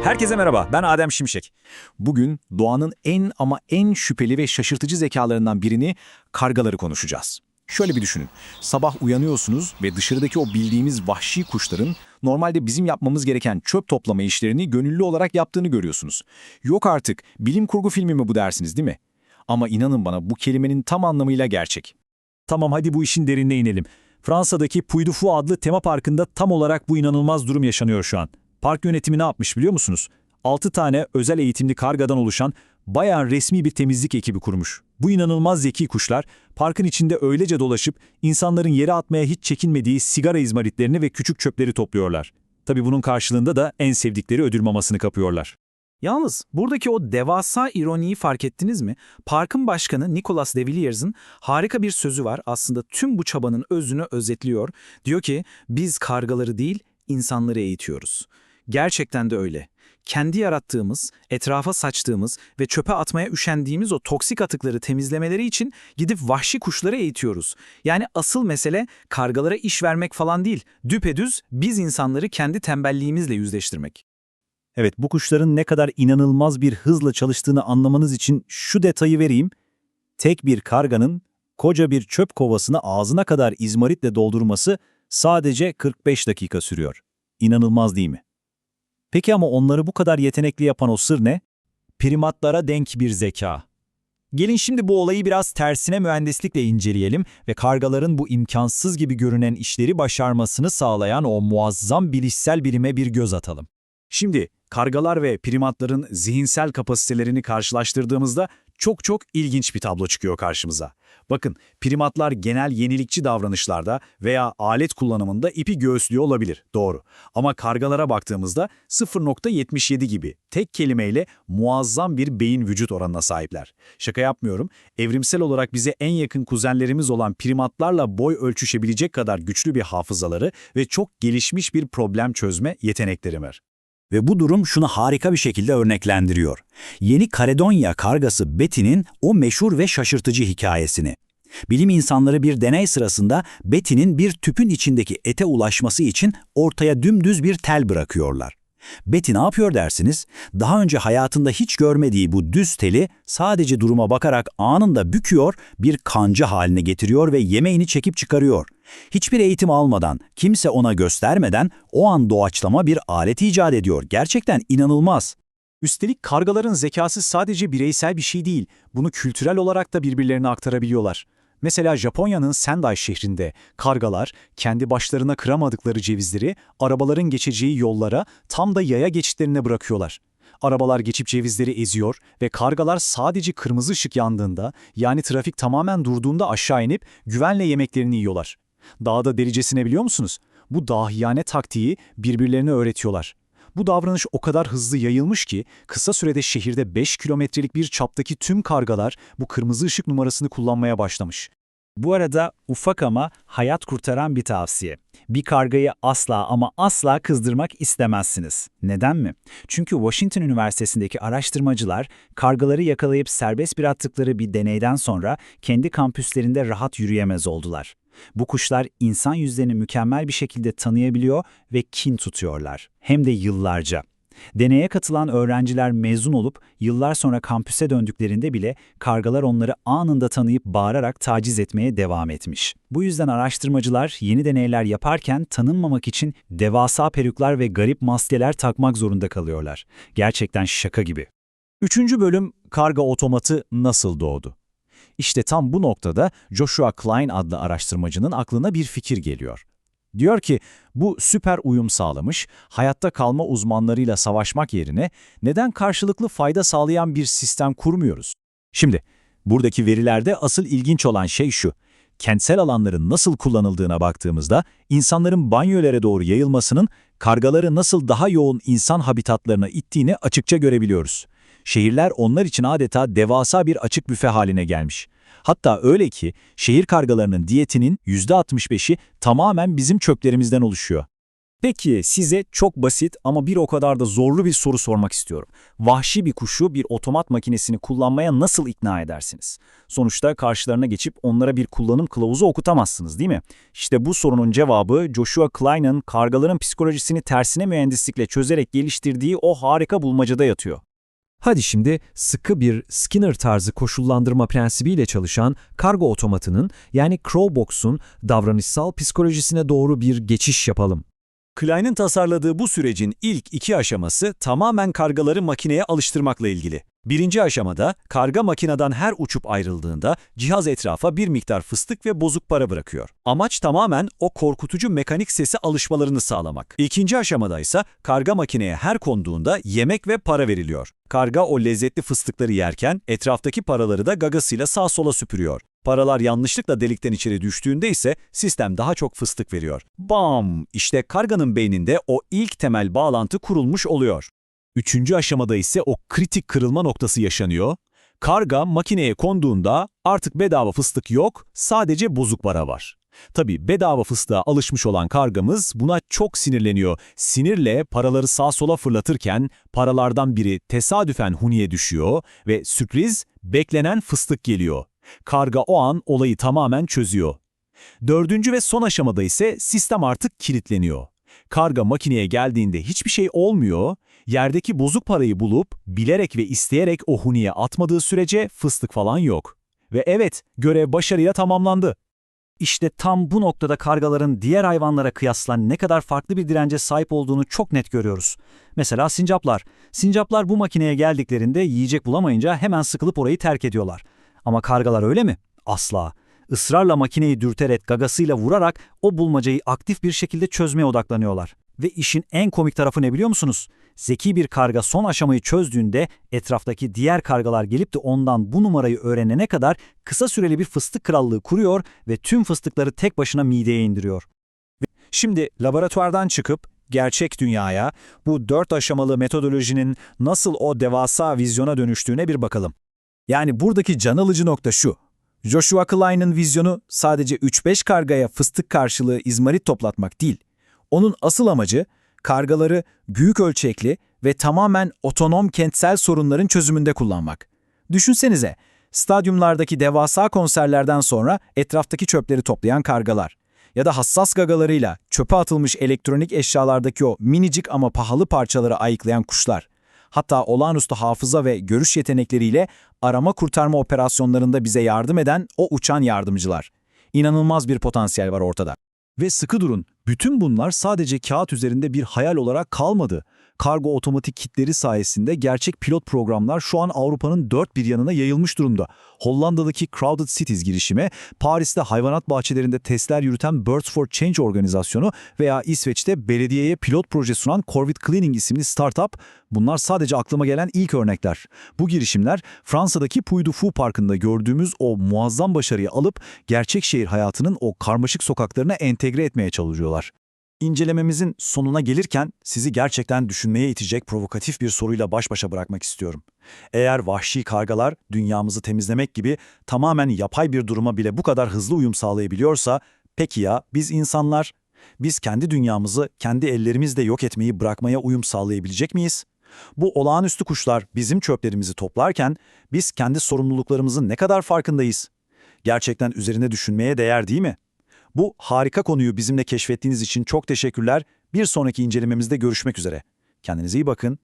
Herkese merhaba, ben Adem Şimşek. Bugün doğanın en şüpheli ve şaşırtıcı zekalarından birini, kargaları konuşacağız. Şöyle bir düşünün, sabah uyanıyorsunuz ve dışarıdaki o bildiğimiz vahşi kuşların normalde bizim yapmamız gereken çöp toplama işlerini gönüllü olarak yaptığını görüyorsunuz. Yok artık, bilim kurgu filmi mi bu dersiniz değil mi? Ama inanın bana bu kelimenin tam anlamıyla gerçek. Tamam, hadi bu işin derinine inelim. Fransa'daki Puy du Fou adlı tema parkında tam olarak bu inanılmaz durum yaşanıyor şu an. Park yönetimi ne yapmış biliyor musunuz? 6 tane özel eğitimli kargadan oluşan bayağı resmi bir temizlik ekibi kurmuş. Bu inanılmaz zeki kuşlar parkın içinde öylece dolaşıp insanların yere atmaya hiç çekinmediği sigara izmaritlerini ve küçük çöpleri topluyorlar. Tabii bunun karşılığında da en sevdikleri ödül mamasını kapıyorlar. Yalnız buradaki o devasa ironiyi fark ettiniz mi? Parkın başkanı Nicolas de Villiers'ın harika bir sözü var. Aslında tüm bu çabanın özünü özetliyor. Diyor ki, biz kargaları değil, insanları eğitiyoruz. Gerçekten de öyle. Kendi yarattığımız, etrafa saçtığımız ve çöpe atmaya üşendiğimiz o toksik atıkları temizlemeleri için gidip vahşi kuşları eğitiyoruz. Yani asıl mesele kargalara iş vermek falan değil, düpedüz biz insanları kendi tembelliğimizle yüzleştirmek. Evet, bu kuşların ne kadar inanılmaz bir hızla çalıştığını anlamanız için şu detayı vereyim. Tek bir karganın koca bir çöp kovasını ağzına kadar izmaritle doldurması sadece 45 dakika sürüyor. İnanılmaz değil mi? Peki ama onları bu kadar yetenekli yapan o sır ne? Primatlara denk bir zeka. Gelin şimdi bu olayı biraz tersine mühendislikle inceleyelim ve kargaların bu imkansız gibi görünen işleri başarmasını sağlayan o muazzam bilişsel birime bir göz atalım. Şimdi kargalar ve primatların zihinsel kapasitelerini karşılaştırdığımızda çok ilginç bir tablo çıkıyor karşımıza. Bakın, primatlar genel yenilikçi davranışlarda veya alet kullanımında ipi göğüslüyor olabilir, doğru. Ama kargalara baktığımızda 0,77 gibi tek kelimeyle muazzam bir beyin vücut oranına sahipler. Şaka yapmıyorum, evrimsel olarak bize en yakın kuzenlerimiz olan primatlarla boy ölçüşebilecek kadar güçlü bir hafızaları ve çok gelişmiş bir problem çözme yetenekleri var. Ve bu durum şunu harika bir şekilde örneklendiriyor. Yeni Kaledonya kargası Betty'nin o meşhur ve şaşırtıcı hikayesini. Bilim insanları bir deney sırasında Betty'nin bir tüpün içindeki ete ulaşması için ortaya dümdüz bir tel bırakıyorlar. Betty ne yapıyor dersiniz? Daha önce hayatında hiç görmediği bu düz teli sadece duruma bakarak anında büküyor, bir kanca haline getiriyor ve yemeğini çekip çıkarıyor. Hiçbir eğitim almadan, kimse ona göstermeden o an doğaçlama bir alet icat ediyor. Gerçekten inanılmaz. Üstelik kargaların zekası sadece bireysel bir şey değil, bunu kültürel olarak da birbirlerine aktarabiliyorlar. Mesela Japonya'nın Sendai şehrinde kargalar kendi başlarına kıramadıkları cevizleri arabaların geçeceği yollara, tam da yaya geçitlerine bırakıyorlar. Arabalar geçip cevizleri eziyor ve kargalar sadece kırmızı ışık yandığında, yani trafik tamamen durduğunda aşağı inip güvenle yemeklerini yiyorlar. Dağda delicesine biliyor musunuz? Bu dahiyane taktiği birbirlerine öğretiyorlar. Bu davranış o kadar hızlı yayılmış ki kısa sürede şehirde 5 kilometrelik bir çaptaki tüm kargalar bu kırmızı ışık numarasını kullanmaya başlamış. Bu arada ufak ama hayat kurtaran bir tavsiye. Bir kargayı asla ama asla kızdırmak istemezsiniz. Neden mi? Çünkü Washington Üniversitesi'ndeki araştırmacılar kargaları yakalayıp serbest bıraktıkları bir deneyden sonra kendi kampüslerinde rahat yürüyemez oldular. Bu kuşlar insan yüzlerini mükemmel bir şekilde tanıyabiliyor ve kin tutuyorlar. Hem de yıllarca. Deneye katılan öğrenciler mezun olup yıllar sonra kampüse döndüklerinde bile kargalar onları anında tanıyıp bağırarak taciz etmeye devam etmiş. Bu yüzden araştırmacılar yeni deneyler yaparken tanınmamak için devasa peruklar ve garip maskeler takmak zorunda kalıyorlar. Gerçekten şaka gibi. 3. bölüm, karga otomatı nasıl doğdu? İşte tam bu noktada Joshua Klein adlı araştırmacının aklına bir fikir geliyor. Diyor ki, bu süper uyum sağlamış, hayatta kalma uzmanlarıyla savaşmak yerine neden karşılıklı fayda sağlayan bir sistem kurmuyoruz? Şimdi, buradaki verilerde asıl ilginç olan şey şu: kentsel alanların nasıl kullanıldığına baktığımızda, insanların banyolara doğru yayılmasının kargaları nasıl daha yoğun insan habitatlarına ittiğini açıkça görebiliyoruz. Şehirler onlar için adeta devasa bir açık büfe haline gelmiş. Hatta öyle ki şehir kargalarının diyetinin %65'i tamamen bizim çöplerimizden oluşuyor. Peki size çok basit ama bir o kadar da zorlu bir soru sormak istiyorum. Vahşi bir kuşu bir otomat makinesini kullanmaya nasıl ikna edersiniz? Sonuçta karşılarına geçip onlara bir kullanım kılavuzu okutamazsınız, değil mi? İşte bu sorunun cevabı Joshua Klein'in kargaların psikolojisini tersine mühendislikle çözerek geliştirdiği o harika bulmacada yatıyor. Hadi şimdi sıkı bir Skinner tarzı koşullandırma prensibiyle çalışan kargo otomatının yani Crowbox'un davranışsal psikolojisine doğru bir geçiş yapalım. Klein'in tasarladığı bu sürecin ilk 2 aşaması tamamen kargaları makineye alıştırmakla ilgili. Birinci aşamada karga makineden her uçup ayrıldığında cihaz etrafa bir miktar fıstık ve bozuk para bırakıyor. Amaç tamamen o korkutucu mekanik sese alışmalarını sağlamak. İkinci aşamada ise karga makineye her konduğunda yemek ve para veriliyor. Karga o lezzetli fıstıkları yerken etraftaki paraları da gagasıyla sağa sola süpürüyor. Paralar yanlışlıkla delikten içeri düştüğünde ise sistem daha çok fıstık veriyor. Bam! İşte karganın beyninde o ilk temel bağlantı kurulmuş oluyor. Üçüncü aşamada ise o kritik kırılma noktası yaşanıyor. Karga makineye konduğunda artık bedava fıstık yok, sadece bozuk para var. Tabii bedava fıstığa alışmış olan kargamız buna çok sinirleniyor. Sinirle paraları sağa sola fırlatırken paralardan biri tesadüfen huniye düşüyor ve sürpriz beklenen fıstık geliyor. Karga o an olayı tamamen çözüyor. Dördüncü ve son aşamada ise sistem artık kilitleniyor. Karga makineye geldiğinde hiçbir şey olmuyor, yerdeki bozuk parayı bulup bilerek ve isteyerek o huniye atmadığı sürece fıstık falan yok. Ve evet, görev başarıyla tamamlandı. İşte tam bu noktada kargaların diğer hayvanlara kıyasla ne kadar farklı bir dirence sahip olduğunu çok net görüyoruz. Mesela sincaplar. Sincaplar bu makineye geldiklerinde yiyecek bulamayınca hemen sıkılıp orayı terk ediyorlar. Ama kargalar öyle mi? Asla. Israrla makineyi dürterek, gagasıyla vurarak o bulmacayı aktif bir şekilde çözmeye odaklanıyorlar. Ve işin en komik tarafı ne biliyor musunuz? Zeki bir karga son aşamayı çözdüğünde etraftaki diğer kargalar gelip de ondan bu numarayı öğrenene kadar kısa süreli bir fıstık krallığı kuruyor ve tüm fıstıkları tek başına mideye indiriyor. Şimdi laboratuvardan çıkıp gerçek dünyaya bu 4 aşamalı metodolojinin nasıl o devasa vizyona dönüştüğüne bir bakalım. Yani buradaki can alıcı nokta şu. Joshua Klein'in vizyonu sadece 3-5 kargaya fıstık karşılığı izmarit toplatmak değil. Onun asıl amacı kargaları büyük ölçekli ve tamamen otonom kentsel sorunların çözümünde kullanmak. Düşünsenize, stadyumlardaki devasa konserlerden sonra etraftaki çöpleri toplayan kargalar ya da hassas gagalarıyla çöpe atılmış elektronik eşyalardaki o minicik ama pahalı parçaları ayıklayan kuşlar. Hatta olağanüstü hafıza ve görüş yetenekleriyle arama kurtarma operasyonlarında bize yardım eden o uçan yardımcılar. İnanılmaz bir potansiyel var ortada. Ve sıkı durun, bütün bunlar sadece kağıt üzerinde bir hayal olarak kalmadı. Kargo otomatik kitleri sayesinde gerçek pilot programlar şu an Avrupa'nın dört bir yanına yayılmış durumda. Hollanda'daki Crowded Cities girişimi, Paris'te hayvanat bahçelerinde testler yürüten Birds for Change organizasyonu veya İsveç'te belediyeye pilot proje sunan Corvid Cleaning isimli startup, bunlar sadece aklıma gelen ilk örnekler. Bu girişimler Fransa'daki Puy du Fou Parkı'nda gördüğümüz o muazzam başarıyı alıp gerçek şehir hayatının o karmaşık sokaklarına entegre etmeye çalışıyorlar. İncelememizin sonuna gelirken sizi gerçekten düşünmeye itecek provokatif bir soruyla baş başa bırakmak istiyorum. Eğer vahşi kargalar dünyamızı temizlemek gibi tamamen yapay bir duruma bile bu kadar hızlı uyum sağlayabiliyorsa, peki ya biz insanlar? Biz kendi dünyamızı kendi ellerimizle yok etmeyi bırakmaya uyum sağlayabilecek miyiz? Bu olağanüstü kuşlar bizim çöplerimizi toplarken biz kendi sorumluluklarımızın ne kadar farkındayız? Gerçekten üzerine düşünmeye değer değil mi? Bu harika konuyu bizimle keşfettiğiniz için çok teşekkürler. Bir sonraki incelememizde görüşmek üzere. Kendinize iyi bakın.